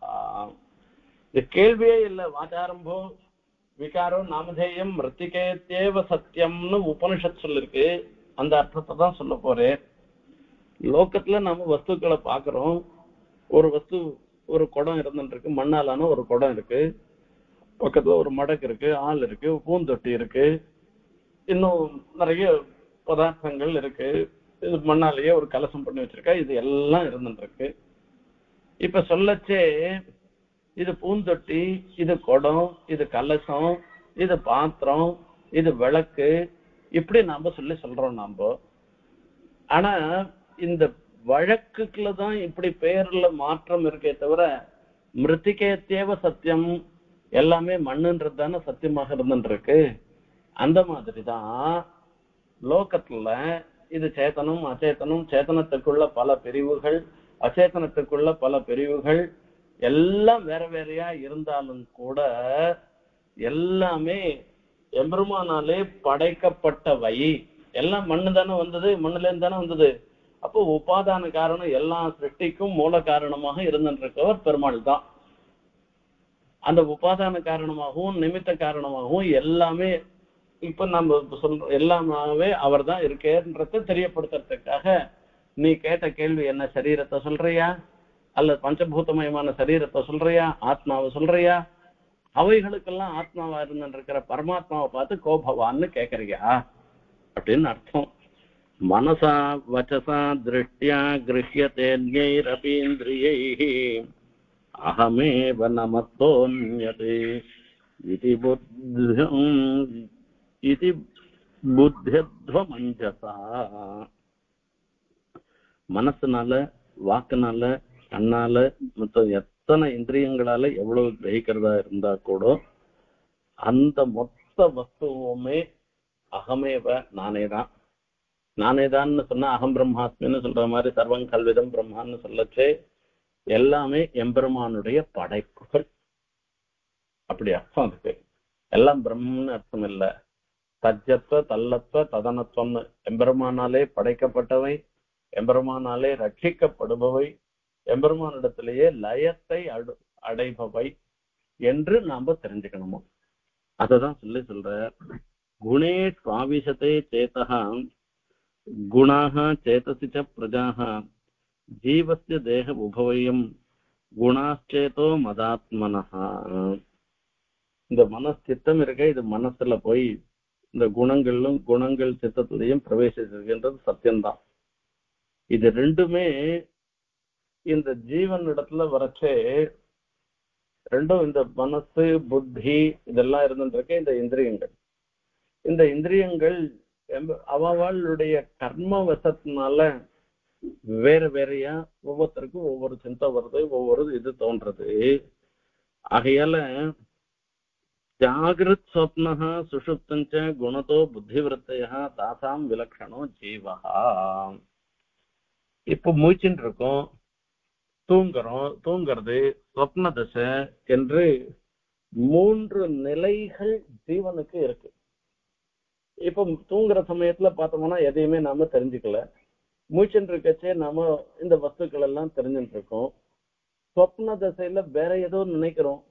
இது கேள்வியே இல்லை. வாச்சாரம்போ விகாரம் நாமதேயம் மிருத்திகேத்யேவ சத்தியம்னு உபனிஷத் சொல்லிருக்கு. அந்த அர்த்தத்தை தான் சொல்ல போறேன். லோகத்துல நம்ம வஸ்துக்களை பாக்குறோம். ஒரு வஸ்து, ஒரு குடம் இருந்துருக்கு, மண்ணாலான ஒரு குடம் இருக்கு, பக்கத்துல ஒரு மடக்கு இருக்கு, ஆள் இருக்கு, பூந்தொட்டி இருக்கு, இன்னும் நிறைய பதார்த்தங்கள் இருக்கு. இது மண்ணாலேயே ஒரு கலசம் பண்ணி வச்சிருக்கா. இது எல்லாம் இருந்துருக்கு. இப்ப சொல்லச்சே இது பூந்தொட்டி, இது குடம், இது கலசம், இது பாத்திரம், இது விளக்கு, இப்படி நாம சொல்றோம் நாம. ஆனா இந்த வழக்குக்குள்ளதான் இப்படி பெயர்ல மாற்றம் இருக்கே தவிர மிருத்திகேத்யேவ சத்தியம் எல்லாமே மண்ணுன்றது தானே சத்தியமாக இருந்துருக்கு. அந்த மாதிரிதான் லோகத்துல இது சேத்தனம் அச்சேதனம், சேத்தனத்துக்குள்ள பல பிரிவுகள், அச்சேதனத்துக்குள்ள பல பிரிவுகள் எல்லாம் வேற வேறையா இருந்தாலும் கூட எல்லாமே எம்பெருமானாலே படைக்கப்பட்டவை. எல்லாம் மண்ணு தானே வந்தது, மண்ணுல இருந்து தானே வந்தது. அப்போ உபாதான காரணம் எல்லா சிருஷ்டிக்கும் மூல காரணமாக இருந்திருக்கவர் பெருமாள் தான். அந்த உபாதான காரணமாகவும் நிமித்த காரணமாகவும் எல்லாமே இப்ப நம்ம சொல்றோம், எல்லாமே அவர் தான் இருக்கேன்றத தெரியப்படுத்துறதுக்காக நீ கேட்ட கேள்வி என்ன, சரீரத்தை சொல்றியா அல்ல பஞ்சபூதமயமான சரீரத்தை சொல்றியா, ஆத்மாவை சொல்றியா? அவைகளுக்கெல்லாம் ஆத்மாவா இருந்திருக்கிற பரமாத்மாவை பார்த்து கோபவான்னு கேக்குறியா அப்படின்னு அர்த்தம். மனசா வச்சசா திருஷ்டியா கிருஹ்யதேன்யைரபீந்திரியை அகமேவ நமத்தோன்யதே இதி புத்தியத்வமஞ்சசா. மனசுனால, வாக்குனால, கண்ணால, மொத்தம் எத்தனை இந்திரியங்களால எவ்வளவு கிரகிக்கிறதா இருந்தா கூட அந்த மொத்த வஸ்துவுமே அகமேவ நானேதான். நானேதான்னு சொன்னா அகம் பிரம்மாஸ்மின்னு சொல்ற மாதிரி சர்வம் கல்விதம் பிரம்மான்னு சொல்லச்சே எல்லாமே எம்பெருமானுடைய படைப்புகள். அப்படி அர்த்தம் அதுக்கு. எல்லாம் பிரம்மன்னு அர்த்தம் இல்ல. தஜ்ஜத்வ தல்லத்வ ததனத்வம்னு எம்பெருமானாலே படைக்கப்பட்டவை, எம்பெருமானாலே ரட்சிக்கப்படுபவை, எம்பெருமானிடத்திலேயே லயத்தை அடைபவை என்று நாம தெரிஞ்சுக்கணுமோ. அததான் சொல்ற குணே சுவாவிசத்தை சேதா குணாக சேதசி ச பிரஜாக ஜீவஸ்ய தேக உபவயம் குணாச்சேதோ மதாத்மனஹா. இந்த மனசித்தம் இருக்க, இது மனசுல போய் இந்த குணங்கள் சித்தத்திலையும் பிரவேசிச்சிருக்கின்றது சத்தியம்தான். இது ரெண்டுமே இந்த ஜீவன் இடத்துல வரச்சே ரெண்டும் இந்த மனசு புத்தி இதெல்லாம் இருந்துருக்கு. இந்த இந்திரியங்கள் அவளுடைய கர்ம வசத்தினால வேற வேறையா ஒவ்வொருத்தருக்கும் ஒவ்வொரு சிந்தை வருது, ஒவ்வொரு இது தோன்றது. ஆகையால ஜாகிரத் சொப்னஹ சுஷுப்தஞ்ச குணத்தோ புத்திவிருத்தையா தாசாம் விலக்ஷணோ ஜீவஹா. இப்ப மூச்சுன்னு இருக்கோம், தூங்குறது சொப்ன தசை என்று 3 நிலைகள் ஜீவனுக்கு இருக்கு. இப்ப தூங்குற சமயத்துல பார்த்தோம்னா எதையுமே நாம தெரிஞ்சுக்கல. மூச்சுன்னு இருக்கச்சே நாம இந்த வஸ்துக்கள் எல்லாம் தெரிஞ்சுட்டு இருக்கோம். சொப்ன தசையில வேற ஏதோ நினைக்கிறோம்,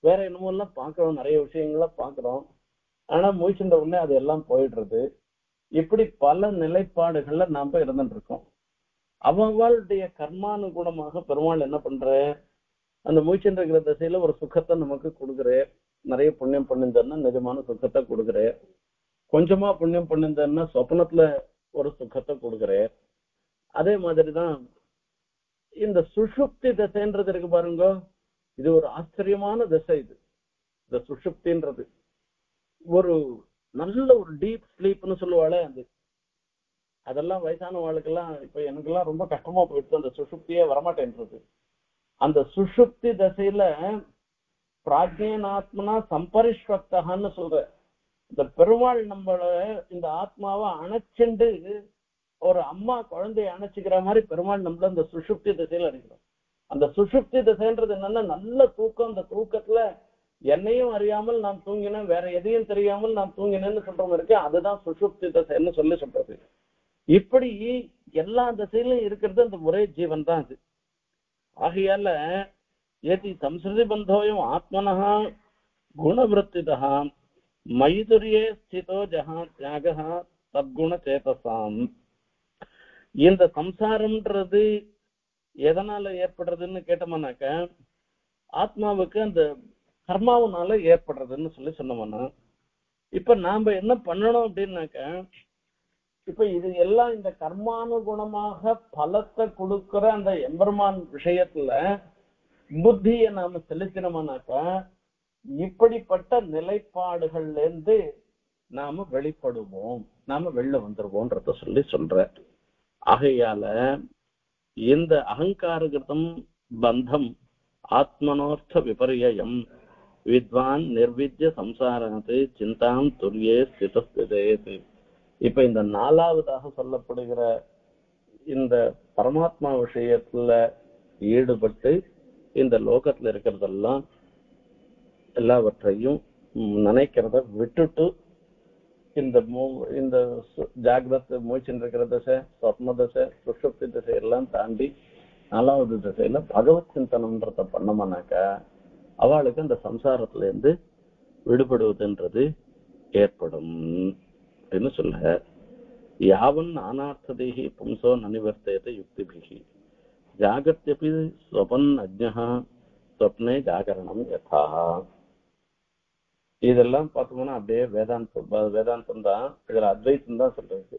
வேற என்னமோ எல்லாம் பாக்குறோம், நிறைய விஷயங்கள பாக்குறோம். ஆனா மூச்சுன்ற உடனே அது எல்லாம் போயிடுறது. இப்படி பல நிலைப்பாடுகள்ல நாம இருந்துட்டு இருக்கோம். அவளுடைய கர்மானுகுணமாக பெருமாள் என்ன பண்ற, அந்த மூச்சுன்ற இருக்கிற திசையில ஒரு சுகத்தை நமக்கு கொடுக்குற. நிறைய புண்ணியம் பண்ணிருந்தா நிஜமான சுகத்தை கொடுக்குற, கொஞ்சமா புண்ணியம் பண்ணிருந்தா சொப்னத்துல ஒரு சுகத்தை கொடுக்குற. அதே மாதிரிதான் இந்த சுஷுப்தி திசைன்றது இருக்கு பாருங்க, இது ஒரு ஆச்சரியமான திசை. இந்த சுஷுப்தின்றது ஒரு நல்ல ஒரு டீப் ஸ்லீப்னு சொல்லுவாளே, அதெல்லாம் வயசான வாழ்க்கெல்லாம் இப்ப எனக்கெல்லாம் ரொம்ப கஷ்டமா போயிடுச்சு, அந்த சுஷுப்தியே வரமாட்டேன்றது. அந்த சுஷுப்தி தசையில பிராஜ்யனாத்மனா சம்பரிஷ்வக்தகான்னு சொல்ற இந்த பெருமாள் நம்மள இந்த ஆத்மாவை அணைச்சுண்டு ஒரு அம்மா குழந்தைய அணைச்சிக்கிற மாதிரி பெருமாள் நம்மள இந்த சுஷுப்தி திசையில அடைக்கிறோம். அந்த சுஷுப்தி திசைன்றது என்னன்னா நல்ல தூக்கம். அந்த தூக்கத்துல என்னையும் அறியாமல் நான் தூங்கினேன், வேற எதையும் தெரியாமல் நான் தூங்கினேன்னு சொல்றவங்க இருக்கு, அதுதான் சுஷுப்தி திசைன்னு சொல்லி சொல்றது. இப்படி எல்லா திசையிலும் இருக்கிறது அந்த ஒரே ஜீவன் தான் அது. ஆகையால ஏதி சம்ஸ்ருதி பந்தோயம் ஆத்மனஹா குணவருத்திதா மைதுரியே ஸ்திதோ ஜஹா தியாகா தத்குண சேதசாம். இந்த சம்சாரம்ன்றது எதனால ஏற்படுறதுன்னு கேட்டோம்னாக்க ஆத்மாவுக்கு அந்த கர்மாவனால ஏற்படுறதுன்னு சொல்லி சொன்னோம்னா, இப்ப நாம என்ன பண்ணணும் அப்படின்னாக்க, இப்ப இது எல்லாம் இந்த கர்மானுகுணமாக பலத்தை கொடுக்கிற அந்த எம்பெருமான் விஷயத்துல புத்தியை நாம செலுத்தினோம்னாக்கா இப்படிப்பட்ட நிலைப்பாடுகள்ல இருந்து நாம வெளிப்படுவோம், நாம வெளில வந்துருவோம்ன்றத சொல்லி சொல்ற. ஆகையால இந்த அகங்காரகிருதம் பந்தம் ஆத்மனோர்த்த விபரியம் வித்வான் நிர்வித்ய சம்சாரத்து சிந்தாம் துரியே ஸ்திதஸ்திதேது. இப்ப இந்த 4வதாக சொல்லப்படுகிற இந்த பரமாத்மா விஷயத்துல ஈடுபட்டு இந்த லோகத்துல இருக்கிறதெல்லாம் எல்லாவற்றையும் நினைக்கிறத விட்டுட்டு இந்த ஜாகிரத் மூச்சுன்னு இருக்கிற திசை, சொப்ன திசை, சுஷுப்தி திசை எல்லாம் தாண்டி 4வது திசையில பகவத் சிந்தனம்ன்றத பண்ணோம்னாக்கா அவளுக்கு அந்த சம்சாரத்துல இருந்து விடுபடுவதுன்றது ஏற்படும் அப்படின்னு சொல்ல. யாவன் நானார்த்ததேகி பும்சோ நனிவர்த்தேத யுக்திபிகி ஜாகத்யபி ஸ்வபன் அஜ்ஞா ஸ்வப்னே ஜாகரணம் யதா. இதெல்லாம் பார்த்தோம்னா அப்படியே வேதாந்தம் தான். இதுல அத்வைத்தம் தான் சொல்றது.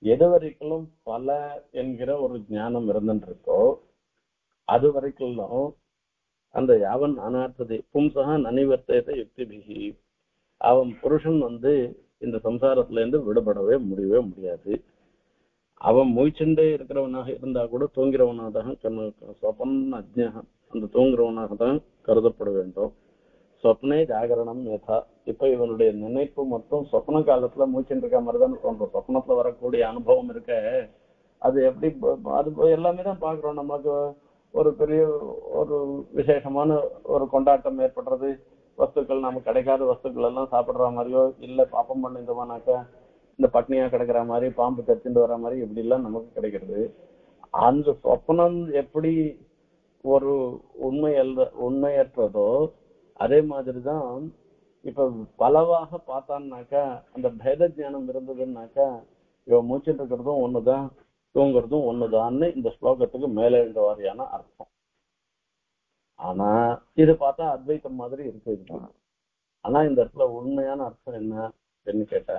எது வரைக்கும் பல என்கிற ஒரு ஞானம் இருந்துட்டு இருக்கோ அது வரைக்கும் அந்த யாவன் அனார்த்ததை பும்சகா நனிவர்த்தேத யுக்திபிகி அவன் புருஷன் இந்த சம்சாரத்துல இருந்து விடுபடவே முடியாது. அவன் மூச்சுண்டே இருக்கிறவனாக இருந்தா கூட தூங்கிறவனாக சொப்பன் அஜ்ஞா அந்த தூங்குறவனாக தான் கருதப்பட வேண்டும். சொப்னே ஜாகரணம் யதா. இப்ப இவனுடைய நினைப்பு மொத்தம் சொப்ன காலத்துல மூச்சுட்டு இருக்க மாதிரிதான் தோன்றும். சொப்னத்துல வரக்கூடிய அனுபவம் இருக்க அது எப்படி அது எல்லாமே தான் பாக்குறோம். நமக்கு ஒரு பெரிய ஒரு விசேஷமான ஒரு கொண்டாட்டம் ஏற்படுறது, வஸ்துக்கள் நமக்கு கிடைக்காத வஸ்துக்கள் எல்லாம் சாப்பிடுற மாதிரியோ இல்ல பாப்பம் பண்ணிருந்தோம்னாக்கா இந்த பட்னியா கிடைக்கிற மாதிரி பாம்பு கத்திட்டு வர மாதிரி இப்படி எல்லாம் நமக்கு கிடைக்கிறது. அந்த சொப்னம் எப்படி ஒரு உண்மையற்றதோ அதே மாதிரிதான் இப்ப பலவாக பார்த்தான்னாக்கா அந்த பேத ஜானம் இருந்ததுன்னாக்கா இவன் மூச்சுட்டு இருக்கிறதும் ஒண்ணுதான் தூங்குறதும் ஒண்ணுதான்னு இந்த ஸ்லோகத்துக்கு மேலே எழுந்த வாரியான அர்த்தம். ஆனா இது பார்த்தா அத்வைத்தம் மாதிரி இருக்கு. ஆனா இந்த இடத்துல உண்மையான அர்த்தம் என்ன அப்படின்னு கேட்டா,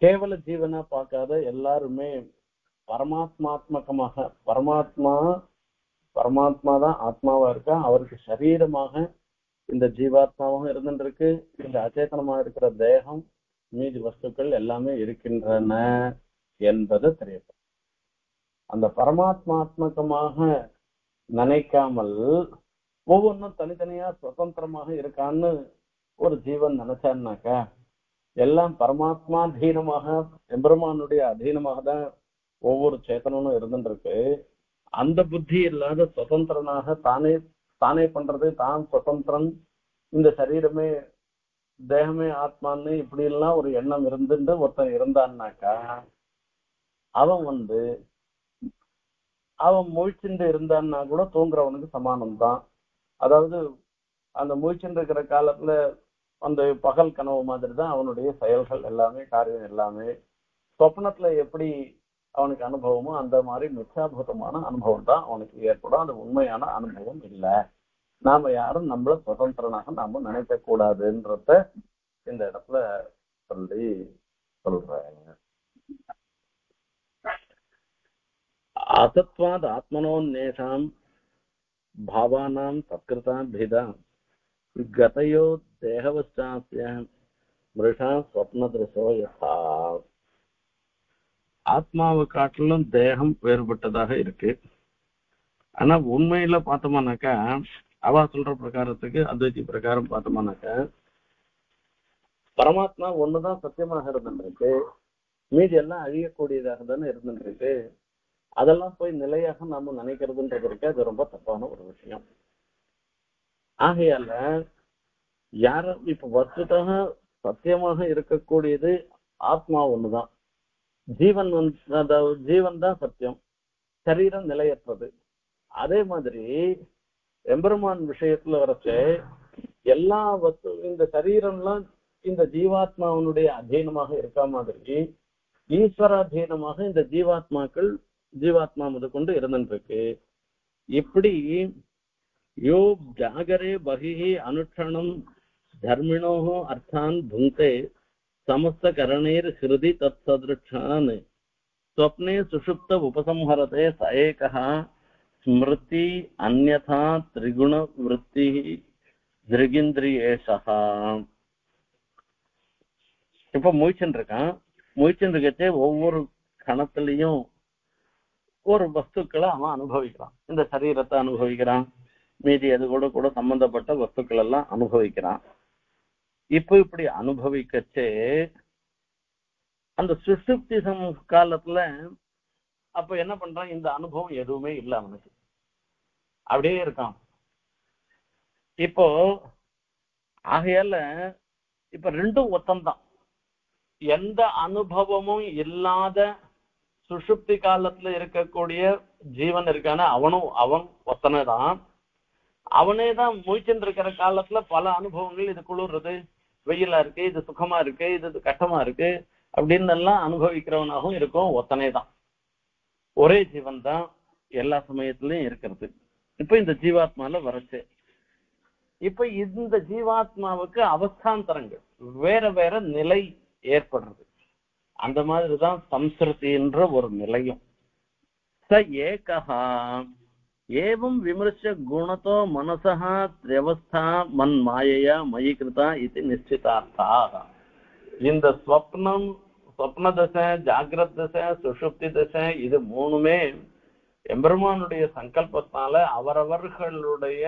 கேவல ஜீவனா பார்க்காத எல்லாருமே பரமாத்மாத்மகமாக பரமாத்மா தான் ஆத்மாவா இருக்கா. அவருக்கு சரீரமாக இந்த ஜீவாத்மாவும் இருந்துருக்கு, இந்த அச்சேதனமா இருக்கிற தேகம் மீதி வஸ்துக்கள் எல்லாமே இருக்கின்றன என்பது தெரியும். அந்த பரமாத்மாத்மகமாக நினைக்காமல் ஒவ்வொன்றும் தனித்தனியா சுதந்திரமாக இருக்கான்னு ஒரு ஜீவன் நினைச்சான்னாக்கா எல்லாம் பரமாத்மாதீனமாக எம்பெருமானுடைய அதீனமாக தான் ஒவ்வொரு சேத்தனும் இருந்துருக்கு. அந்த புத்தி இல்லாத சுதந்திரனாக தானே பண்றது, தான் சுதந்திரன், இந்த சரீரமே தேகமே ஆத்மான்னு இப்படி எல்லாம் ஒரு எண்ணம் இருந்துட்டு ஒருத்தன் இருந்தான்னாக்கா அவன் முழிச்சுட்டு இருந்தான்னா கூட தூங்குறவனுக்கு சமானம்தான். அதாவது அந்த முழிச்சுட்டு இருக்கிற காலத்துல அந்த பகல் கனவு மாதிரி தான் அவனுடைய செயல்கள் எல்லாமே, காரியம் எல்லாமே. சொப்னத்துல எப்படி அவனுக்கு அனுபவமோ அந்த மாதிரி மிச்சாபூதமான அனுபவம் தான் அவனுக்கு ஏற்படும். அது உண்மையான அனுபவம் இல்லை. நாம யாரும் நம்மள சுதந்திரனாக நாம நினைக்க கூடாதுன்றத இந்த இடத்துல சொல்றேன். அசத்வாத் ஆத்மனோன்னேஷாம் பாவானாம் சத்கிருதா பேதம் கதையோ தேகவச்சாஸ்ய மிருஷா ஸ்வப்னதிருஷோ யதா. ஆத்மாவை காட்டிலும் தேகம் வேறுபட்டதாக இருக்கு. ஆனா உண்மையில பார்த்தோம்னாக்கா அவா சொல்ற பிரகாரத்துக்கு அத்வைதி பிரகாரம் பார்த்தோம்னாக்கா பரமாத்மா ஒண்ணுதான் சத்தியமாக இருந்துருக்கு, மீதி எல்லாம் அழியக்கூடியதாக தானே இருந்துருக்கு. அதெல்லாம் போய் நிலையாக நாம நினைக்கிறதுன்றது இருக்கு, அது ரொம்ப தப்பான ஒரு விஷயம். ஆகையால யாரும் இப்ப வஸ்துதாக சத்தியமாக இருக்கக்கூடியது ஆத்மா ஒண்ணுதான், ஜீவன் அதாவது ஜீவன் தான் சத்தியம், சரீரம் நிலையற்றது. அதே மாதிரி எம்பெருமான் விஷயத்துல வரச்சு எல்லா வஸ்து இந்த சரீரம்லாம் இந்த ஜீவாத்மாவனுடைய அதீனமாக இருக்கா மாதிரி ஈஸ்வராதீனமாக இந்த ஜீவாத்மா முதற்கொண்டு இருந்துருக்கு. இப்படி யோ ஜாகரே பகிஹி அனுஷ்டனம் தர்மிணோ அர்த்தான் புங்கே சமஸ்த கரணேர் ஹிருதி தத் சதிருஷான் ஸ்வப்னே சுஷுப்த உபசம்ஹரதே சஏகஹ ஸ்மிருதி அன்யதா திரிகுண விருத்தி திருகிந்திரியேஷஹ. இப்ப முயற்சின்னு இருக்கான். முயற்சின்னு இருக்கச்சே ஒவ்வொரு கணத்திலையும் ஒரு வஸ்துக்களை அவன் அனுபவிக்கிறான். இந்த சரீரத்தை அனுபவிக்கிறான், மீதி அது கூட சம்பந்தப்பட்ட வஸ்துக்கள் எல்லாம் அனுபவிக்கிறான். இப்படி அனுபவிக்கச்சே அந்த சுஷுப்தி காலத்துல அப்ப என்ன பண்றான், இந்த அனுபவம் எதுவுமே இல்லை அவனுக்கு, அப்படியே இருக்கான். இப்போ ஆகையால இப்ப ரெண்டும் ஒத்தம்தான். எந்த அனுபவமும் இல்லாத சுஷுப்தி காலத்துல இருக்கக்கூடிய ஜீவன் இருக்கான அவன் ஒத்தனை தான். அவனே தான் முயற்சின்னு இருக்கிற காலத்துல பல அனுபவங்கள், இது குளிர்றது, வெயிலா இருக்கு, இது சுகமா இருக்கு, இது கஷ்டமா இருக்கு அப்படின்னு எல்லாம் அனுபவிக்கிறவனாகவும் இருக்கும். ஒத்தனை தான், ஒரே ஜீவன் தான் எல்லா சமயத்திலயும் இருக்கிறது. இப்ப இந்த ஜீவாத்மால வரச்சு, இப்ப இந்த ஜீவாத்மாவுக்கு அவஸ்தாந்தரங்கள் வேற வேற நிலை ஏற்படுறது. அந்த மாதிரிதான் சம்ஸ்ருதின்ற ஒரு நிலையும். ச ஏகஹா ஏவம் விமர்ச குணத்தோ மனசா திரவஸ்தா மன் மாயையா மயி கிருதா இது நிச்சிதார்த்தா. இந்த ஸ்வப்ன தசை, ஜாகிரத் தசை, சுஷுப்தி தசை, இது மூணுமே எம்பெருமானுடைய சங்கல்பத்தால அவரவர்களுடைய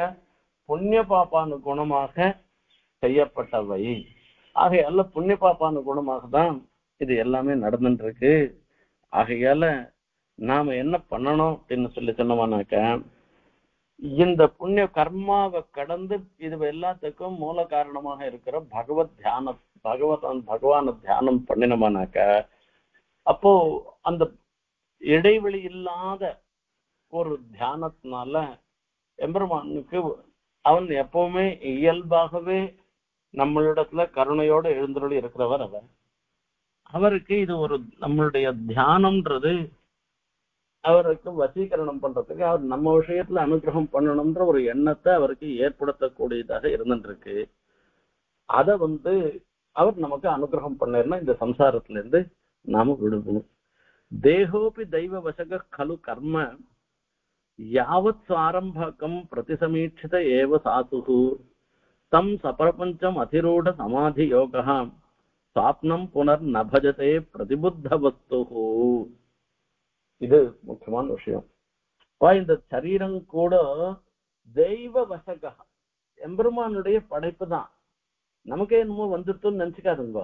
புண்ணிய பாப்பானு குணமாக செய்யப்பட்டவை. ஆகையால புண்ணிய பாப்பானு குணமாக தான் இது எல்லாமே நடந்துட்டு இருக்கு. ஆகையால நாம என்ன பண்ணணும் அப்படின்னு சொன்னோம்னாக்க, இந்த புண்ணிய கர்மாவை கடந்து இது எல்லாத்துக்கும் மூல காரணமாக இருக்கிற பகவான தியானம் பண்ணினோம்னாக்க, அப்போ அந்த இடைவெளி இல்லாத ஒரு தியானத்தினால எம்பெருமானுக்கு அவன் எப்பவுமே இயல்பாகவே நம்மளிடத்துல கருணையோடு எழுந்தருளி இருக்கிறவர். அவருக்கு இது ஒரு நம்மளுடைய தியானம்ன்றது அவருக்கு வசீகரணம் பண்றதுக்கு, அவர் நம்ம விஷயத்துல அனுகிரகம் பண்ணணும்ன்ற ஒரு எண்ணத்தை அவருக்கு ஏற்படுத்தக்கூடியதாக இருந்துருக்கு. அத அவர் நமக்கு அனுகிரகம் பண்ணா இந்த சம்சாரத்துல இருந்து நாம விடுபடும். தேகோபி தெய்வ வசக கலு கர்ம யாவத் ஆரம்பகம் பிரதிசமீட்சித ஏவ சாசுகு தம் சபிரபஞ்சம் அதிரூட சமாதி யோகா சாப்னம் புனர் நபஜதே பிரதிபுத்த வஸ்து. இது முக்கியமான விஷயம். இந்த சரீரம் கூட தெய்வ வசக எம்பெருமானுடைய படைப்பு தான். நமக்கே என்னமோ வந்துட்டுன்னு நினைச்சுக்காதுங்க.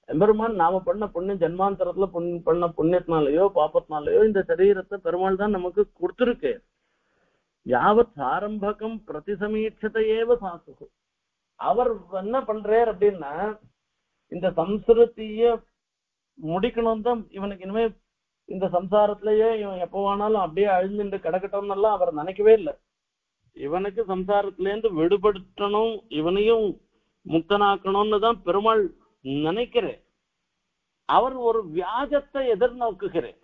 எம்பெருமான் நாம பண்ண புண்ணியம், ஜென்மாந்தரத்துல பண்ண புண்ணியத்தினாலேயோ பாப்பத்தினாலேயோ இந்த சரீரத்தை பெருமாள் தான் நமக்கு கொடுத்துருக்கு. யாவத் ஆரம்பகம் பிரதிசமீட்சத்தையேவ சாசுகு. அவர் என்ன பண்றார் அப்படின்னா, இந்த சம்ஸ்கிருதிய முடிக்கணும் தான் இவனுக்கு. இனிமே இந்த சம்சாரத்திலேயே இவன் எப்போ வேணாலும் அப்படியே அழிஞ்சுட்டு கிடக்கட்டும்னு எல்லாம் அவர் நினைக்கவே இல்லை. இவனுக்கு சம்சாரத்திலேருந்து விடுபடுத்தணும், இவனையும் முக்தனாக்கணும்னு தான் பெருமாள் நினைக்கிறேன். அவர் ஒரு வியாஜத்தை எதிர்நோக்குகிறேன்.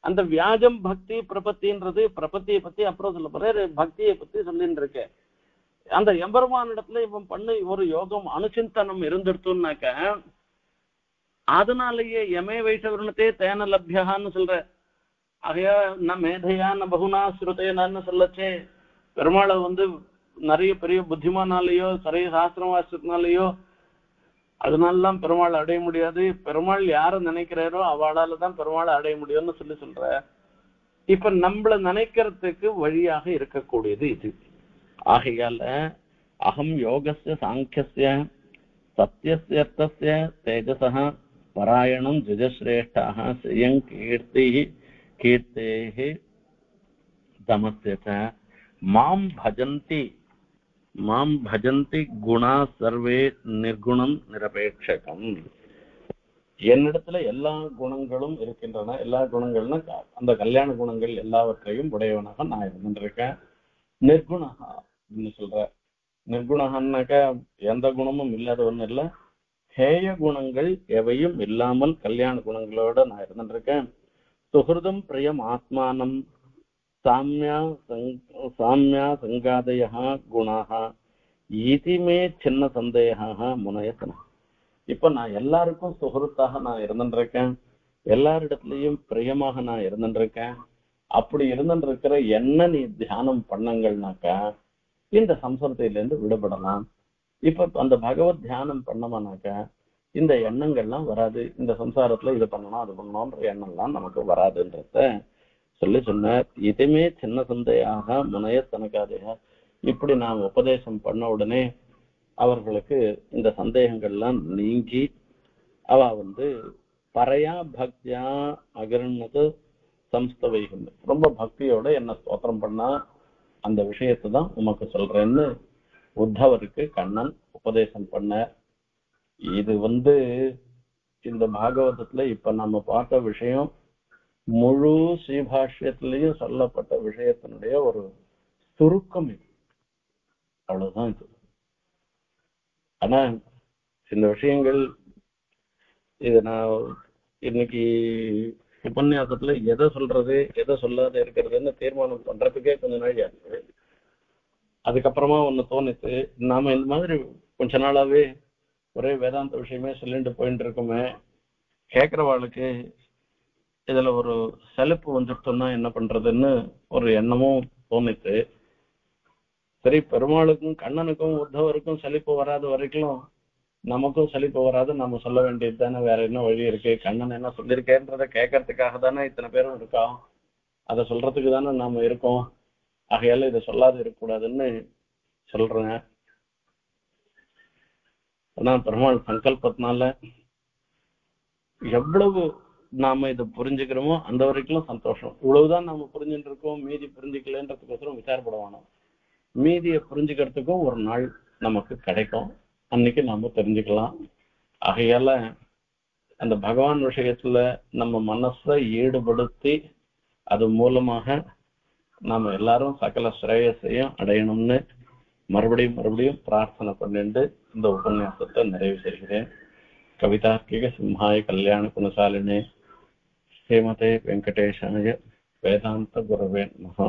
அந்த வியாஜம் பக்தி பிரபத்தின்றது. பிரபத்தியை பத்தி அப்புறம் சொல்ல போற, பக்தியை பத்தி சொல்லிட்டு இருக்கேன். அந்த எம்பெருமானிடத்துல இவன் பண்ண ஒரு யோகம் அனுசிந்தனம் இருந்துடுத்துனாக்க, அதனாலேயே யமே வைஷவர்ணத்தே தேன லப்யான்னு சொல்ற. ஆகையா ந மேதையா ந பகுனா ஸ்ருதேனான்னு சொல்லச்சே, பெருமாளை நிறைய பெரிய புத்திமானாலேயோ சரிய சாஸ்திரம் வாசினாலேயோ அதனாலலாம் பெருமாள் அடைய முடியாது. பெருமாள் யார நினைக்கிறாரோ அவளால தான் பெருமாளை அடைய முடியும்னு சொல்ற. இப்ப நம்மள நினைக்கிறதுக்கு வழியாக இருக்கக்கூடியது இது. ஆகையால அகம் யோகஸ்ய சாங்கியஸ்ய சத்யஸ்ய தேஜசா பராயணம் ஜுஜஸ்ரேஷ்டாக ஸ்ரீயங் கீர்த்தேஹி தமஸ்ய மாம் பஜந்தி குணா சர்வே நிர்குணம் நிரபேட்சகம். என்னிடத்துல எல்லா குணங்களும் இருக்கின்றன. எல்லா குணங்கள்னா அந்த கல்யாண குணங்கள் எல்லாவற்றையும் உடையவனாக நான் இருந்திருக்கேன். நிர்குணகா அப்படின்னு சொல்ற. நிர்குணகான்னாக்கா எந்த குணமும் இல்லாதவன்னு இல்லை, ஹேய குணங்கள் எவையும் இல்லாமல் கல்யாண குணங்களோட நான் இருந்திருக்கேன். சுஹൃதம் பிரியம் ஆத்மானம் சாமியா சங்காதய குணாக இதுமே சின்ன சந்தேக முனையத்தன. இப்ப நான் எல்லாருக்கும் சுஹൃத்தாக நான் இருந்திருக்கேன், எல்லாரிடத்துலயும் பிரியமாக நான் இருந்திருக்கேன். அப்படி இருந்திருக்கிற என்ன நீ தியானம் பண்ணங்கள்னாக்கா இந்த சம்சாரத்திலிருந்து விடுபடலாம். இப்ப அந்த பகவத் தியானம் பண்ணமானாக்கா இந்த எண்ணங்கள்லாம் வராது. இந்த சம்சாரத்துல இது பண்ணணும் அது பண்ணணும்ன்ற எண்ணம்லாம் நமக்கு வராதுன்றத சொல்லி சொன்னார். இதுமே சின்ன சந்தையாக முனைய தனக்காதையா. இப்படி நாம் உபதேசம் பண்ண உடனே அவர்களுக்கு இந்த சந்தேகங்கள்லாம் நீங்கி அவ பரையா பக்தியா அகர்ணது சம்ஸ்தவைகள் ரொம்ப பக்தியோட என்ன ஸ்தோத்திரம் பண்ணா அந்த விஷயத்தை தான் உமக்கு சொல்றேன்னு உத்தவருக்கு கண்ணன் உபதேசம் பண்ண. இது இந்த பாகவதத்துல இப்ப நம்ம பார்த்த விஷயம் முழு ஸ்ரீபாஷ்யத்திலையும் சொல்லப்பட்ட விஷயத்தினுடைய ஒரு சுருக்கம் இது. அவ்வளவுதான் இது. ஆனா இந்த விஷயங்கள் இது நான் இன்னைக்கு உபன்யாசத்துல எதை சொல்றது எதை சொல்லாத இருக்கிறதுன்னு தீர்மானம் பண்றதுக்கே கொஞ்ச நாள் ஆச்சு. அதுக்கப்புறமா ஒண்ணு தோணுச்சு, நாம இந்த மாதிரி கொஞ்ச நாளாவே ஒரே வேதாந்த விஷயமே சொல்லிட்டு போயிட்டு இருக்கோமே, கேட்கிறவாளுக்கு இதுல ஒரு செலுப்பு வந்துட்டோம்னா என்ன பண்றதுன்னு ஒரு எண்ணமும் தோணுச்சு. சரி, பெருமாளுக்கும் கண்ணனுக்கும் உத்தவருக்கும் செழிப்பு வராத வரைக்கும் நமக்கும் செழிப்பு வராது. நம்ம சொல்ல வேண்டியது தானே, வேற என்ன வழி இருக்கு? கண்ணன் என்ன சொல்லியிருக்கேன்றத கேட்கறதுக்காக தானே இத்தனை பேரும் இருக்கோம், அதை சொல்றதுக்கு தானே நாம இருக்கோம். ஆகையால இதை சொல்லாது இருக்கக்கூடாதுன்னு சொல்றேன். ஆனா பெருமாள் சங்கல்பத்தினால எவ்வளவு நாம இதை புரிஞ்சுக்கிறோமோ அந்த வரைக்கும் சந்தோஷம். இவ்வளவுதான் நாம புரிஞ்சுட்டு இருக்கோம், மீதி புரிஞ்சுக்கலன்றதுக்கோசரம் விசாரப்படுவானோ. மீதியை புரிஞ்சுக்கிறதுக்கும் ஒரு நாள் நமக்கு கிடைக்கும், அன்னைக்கு நாம தெரிஞ்சுக்கலாம். ஆகையால அந்த பகவான் விஷயத்துல நம்ம மனசை ஈடுபடுத்தி அது மூலமாக நாம எல்லாரும் சகல ஸ்ரேயஸையும் அடையணும்னு மறுபடியும் பிரார்த்தனை பண்ணிட்டு இந்த உபன்யாசத்தை நிறைவு செய்கிறேன். கவிதார்க்கிக சிம்ஹாய கல்யாண குணசாலினே ஸ்ரீமதே வெங்கடேஷாய வேதாந்த குரவே நமஹ.